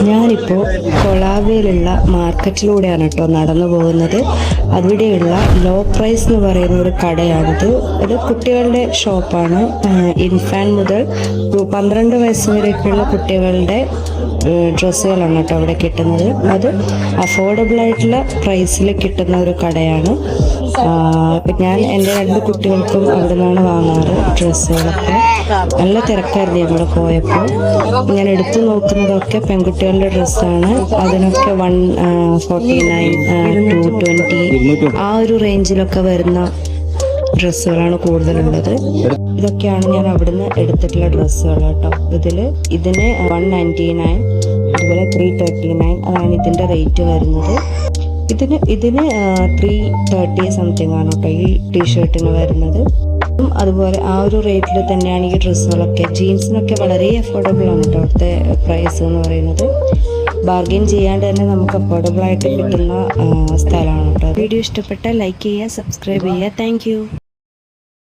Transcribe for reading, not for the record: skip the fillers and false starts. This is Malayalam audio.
ഞാനിപ്പോൾ കൊളാബയിലുള്ള മാർക്കറ്റിലൂടെയാണ് കേട്ടോ നടന്നു പോകുന്നത്. അവിടെയുള്ള ലോ പ്രൈസ് എന്ന് പറയുന്ന ഒരു കടയാണിത്. ഇത് കുട്ടികളുടെ ഷോപ്പാണ്. ഇൻഫാൻറ്റ് മുതൽ 12 വയസ്സ് വരെയൊക്കെയുള്ള കുട്ടികളുടെ ഡ്രസ്സുകളാണ് കേട്ടോ അവിടെ കിട്ടുന്നത്. അത് അഫോർഡബിൾ ആയിട്ടുള്ള പ്രൈസിൽ കിട്ടുന്ന ഒരു കടയാണ്. ഞാൻ എൻ്റെ 2 കുട്ടികൾക്കും അവിടെ നിന്നാണ് വാങ്ങാറ് ഡ്രസ്സുകളൊക്കെ. നല്ല തിരക്കായിരുന്നു ഞങ്ങൾ പോയപ്പോൾ. ഞാൻ എടുത്തു നോക്കുന്നതൊക്കെ പെൺകുട്ടികളുടെ ഡ്രസ്സാണ്. അതിനൊക്കെ 149, 220 ആ ഒരു റേഞ്ചിലൊക്കെ വരുന്ന ഡ്രസ്സുകളാണ് കൂടുതലുള്ളത്. ഇതൊക്കെയാണ് ഞാൻ അവിടുന്ന് എടുത്തിട്ടുള്ള ഡ്രസ്സുകൾ കേട്ടോ. ഇതിന് 199, അതുപോലെ 339 അതാണ് ഇതിൻ്റെ റേറ്റ് വരുന്നത്. ഇതിന് 330 സംതിങ് ആണ് കേട്ടോ ഈ ടീഷർട്ടിന് വരുന്നത്. അതുപോലെ ആ ഒരു റേറ്റിൽ തന്നെയാണ് ഈ ഡ്രസ്സുകളൊക്കെ. ജീൻസിനൊക്കെ വളരെ അഫോർഡബിൾ ആണ് കേട്ടോ അവിടുത്തെ പ്രൈസ് എന്ന് പറയുന്നത്. ബാർഗെയിൻ ചെയ്യാണ്ട് തന്നെ നമുക്ക് അഫോർഡബിൾ ആയിട്ട് കിട്ടുന്ന സ്ഥലമാണ് കേട്ടോ. വീഡിയോ ഇഷ്ടപ്പെട്ടാൽ ലൈക്ക് ചെയ്യുക, സബ്സ്ക്രൈബ് ചെയ്യുക. താങ്ക്